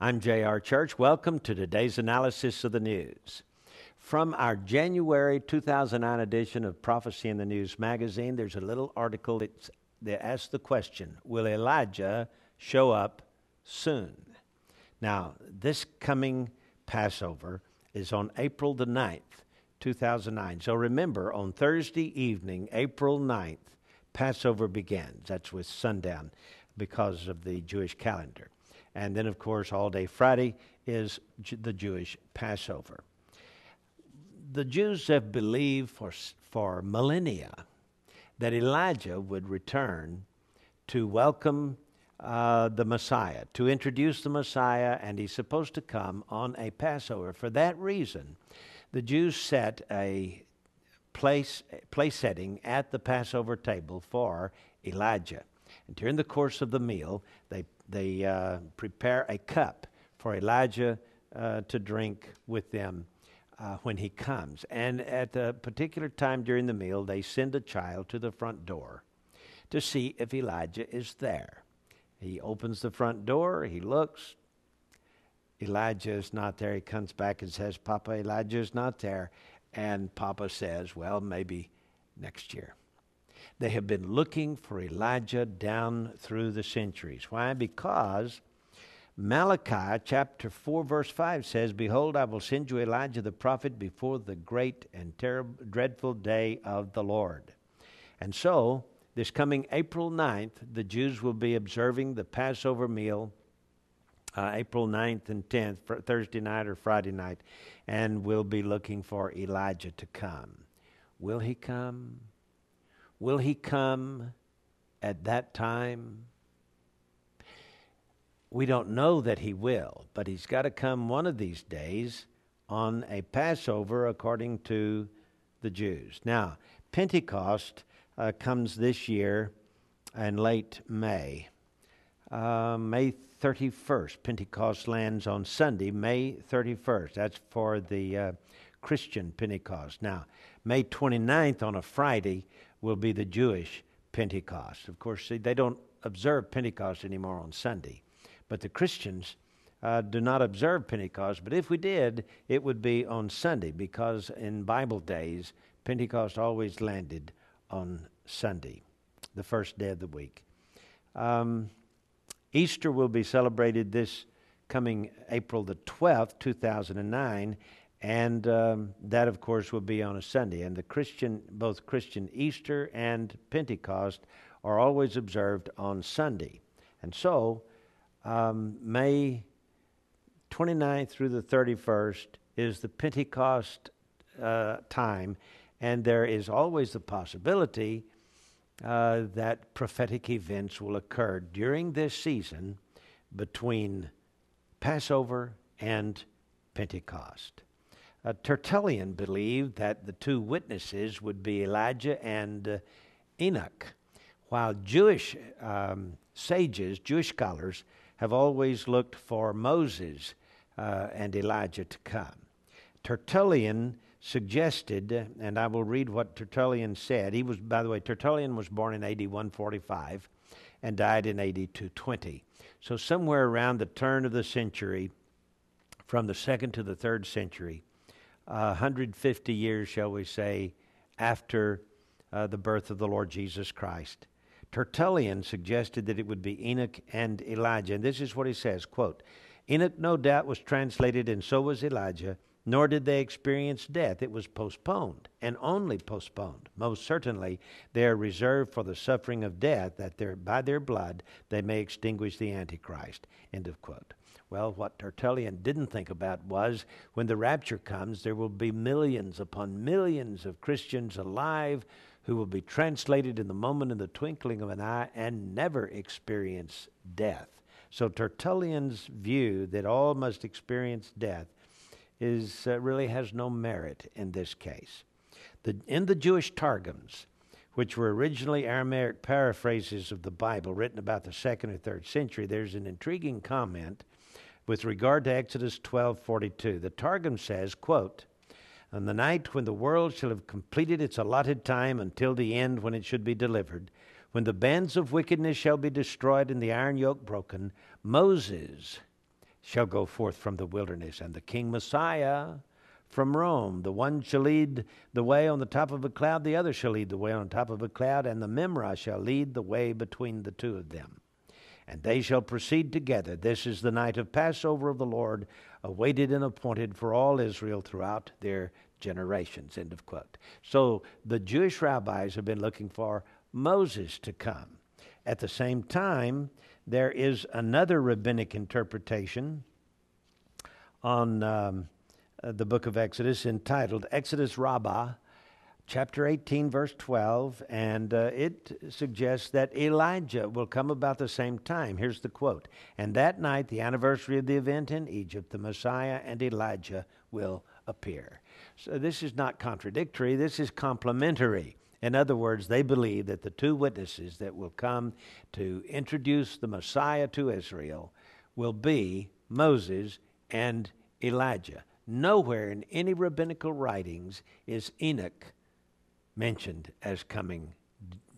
I'm J.R. Church. Welcome to today's analysis of the news. From our January 2009 edition of Prophecy in the News magazine, there's a little article that asks the question, will Elijah show up soon? Now, this coming Passover is on April the 9th, 2009. So remember, on Thursday evening, April 9th, Passover begins. That's with sundown because of the Jewish calendar. And then, of course, all day Friday is the Jewish Passover. The Jews have believed for millennia that Elijah would return to welcome the Messiah, to introduce the Messiah, and he's supposed to come on a Passover. For that reason, the Jews set a place setting at the Passover table for Elijah. And during the course of the meal, they prepare a cup for Elijah to drink with them when he comes. And at a particular time during the meal, they send a child to the front door to see if Elijah is there. He opens the front door, he looks, Elijah is not there. He comes back and says, "Papa, Elijah is not there." And Papa says, "Well, maybe next year." They have been looking for Elijah down through the centuries. Why? Because Malachi chapter 4 verse 5 says, "Behold, I will send you Elijah the prophet before the great and terrible, dreadful day of the Lord." And so, this coming April 9th, the Jews will be observing the Passover meal, April 9th and 10th, Thursday night or Friday night, and we'll be looking for Elijah to come. Will he come? Will he come at that time? We don't know that he will, but he's got to come one of these days on a Passover according to the Jews. Now, Pentecost comes this year in late May. May 31st. Pentecost lands on Sunday, May 31st. That's for the Christian Pentecost. Now, May 29th on a Friday will be the Jewish Pentecost. Of course, see, they don't observe Pentecost anymore on Sunday. But the Christians do not observe Pentecost. But if we did, it would be on Sunday, because in Bible days, Pentecost always landed on Sunday, the first day of the week. Easter will be celebrated this coming April the 12th, 2009, and that, of course, will be on a Sunday. And both Christian Easter and Pentecost are always observed on Sunday. And so, May 29th through the 31st is the Pentecost time, and there is always the possibility that prophetic events will occur during this season between Passover and Pentecost. Tertullian believed that the two witnesses would be Elijah and Enoch, while Jewish sages, Jewish scholars, have always looked for Moses and Elijah to come. Tertullian suggested, and I will read what Tertullian said. Tertullian was born in AD 145 and died in AD 220. So somewhere around the turn of the century, from the 2nd to the 3rd century, 150 years, shall we say, after the birth of the Lord Jesus Christ, Tertullian suggested that it would be Enoch and Elijah. And this is what he says, quote, "Enoch no doubt was translated, and so was Elijah, nor did they experience death. It was postponed, and only postponed. Most certainly they are reserved for the suffering of death, that by their blood they may extinguish the Antichrist." End of quote. Well, what Tertullian didn't think about was when the rapture comes, there will be millions upon millions of Christians alive who will be translated in the moment, in the twinkling of an eye, and never experience death. So Tertullian's view that all must experience death really has no merit in this case. In the Jewish Targums, which were originally Aramaic paraphrases of the Bible written about the 2nd or 3rd century, there's an intriguing comment with regard to Exodus 12:42. The Targum says, quote, "On the night when the world shall have completed its allotted time until the end when it should be delivered, when the bands of wickedness shall be destroyed and the iron yoke broken, Moses shall go forth from the wilderness, and the King Messiah from Rome. The one shall lead the way on the top of a cloud, the other shall lead the way on top of a cloud, and the Memra shall lead the way between the two of them. And they shall proceed together. This is the night of Passover of the Lord, awaited and appointed for all Israel throughout their generations. End of quote. So the Jewish rabbis have been looking for Moses to come. At the same time, there is another rabbinic interpretation on the book of Exodus entitled Exodus Rabbah, chapter 18, verse 12, and it suggests that Elijah will come about the same time. Here's the quote. And that night, the anniversary of the event in Egypt, the Messiah and Elijah will appear. So this is not contradictory. This is complementary. In other words, they believe that the two witnesses that will come to introduce the Messiah to Israel will be Moses and Elijah. Nowhere in any rabbinical writings is Enoch mentioned as coming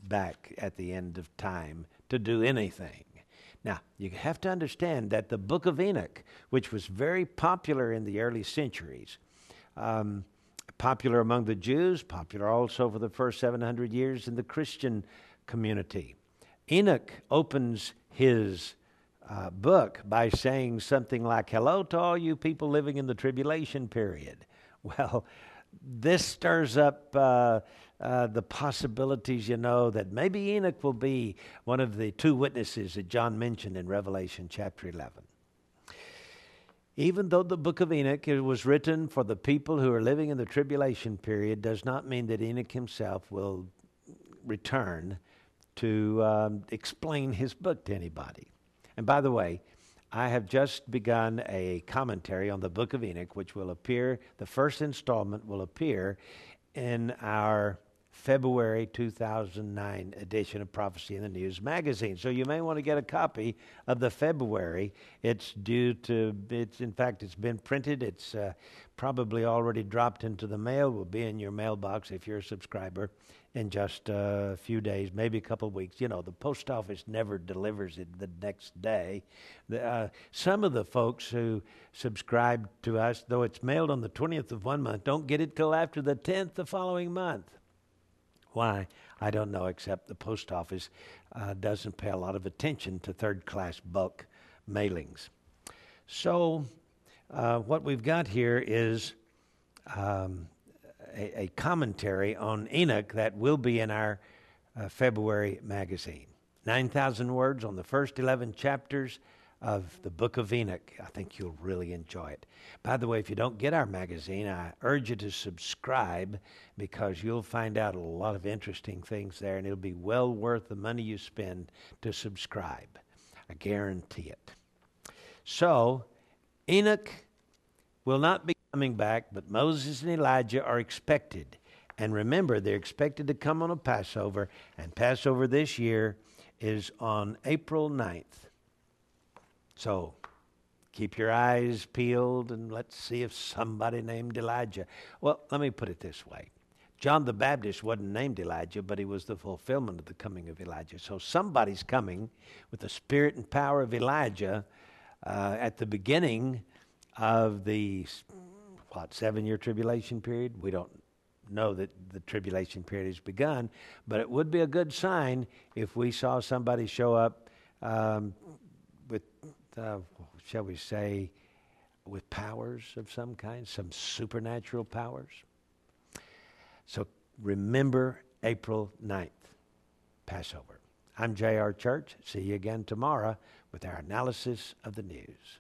back at the end of time to do anything. Now, you have to understand that the book of Enoch, which was very popular in the early centuries, popular among the Jews, popular also for the first 700 years in the Christian community. Enoch opens his book by saying something like, hello to all you people living in the tribulation period. Well, this stirs up the possibilities, that maybe Enoch will be one of the two witnesses that John mentioned in Revelation chapter 11. Even though the book of Enoch was written for the people who are living in the tribulation period, does not mean that Enoch himself will return to explain his book to anybody. And by the way, I have just begun a commentary on the book of Enoch, which will appear, the first installment will appear in our February 2009 edition of Prophecy in the News magazine. So you may want to get a copy of the February. It's in fact, it's been printed. It's probably already dropped into the mail. Will be in your mailbox if you're a subscriber in just a few days, maybe a couple of weeks. The post office never delivers it the next day. Some of the folks who subscribe to us, though it's mailed on the 20th of one month, don't get it till after the 10th the following month. Why? I don't know, except the post office doesn't pay a lot of attention to third-class bulk mailings. So what we've got here is a commentary on Enoch that will be in our February magazine. 9,000 words on the first 11 chapters of the book of Enoch. I think you'll really enjoy it. By the way, if you don't get our magazine, I urge you to subscribe because you'll find out a lot of interesting things there, and it'll be well worth the money you spend to subscribe. I guarantee it. So, Enoch will not be coming back, but Moses and Elijah are expected. And remember, they're expected to come on a Passover, and Passover this year is on April 9th. So, keep your eyes peeled and let's see if somebody named Elijah. Well, let me put it this way. John the Baptist wasn't named Elijah, but he was the fulfillment of the coming of Elijah. So somebody's coming with the spirit and power of Elijah at the beginning of the, 7-year tribulation period? We don't know that the tribulation period has begun, but it would be a good sign if we saw somebody show up with, shall we say, with powers of some kind, some supernatural powers. So remember April 9th, Passover. I'm J.R. Church. See you again tomorrow with our analysis of the news.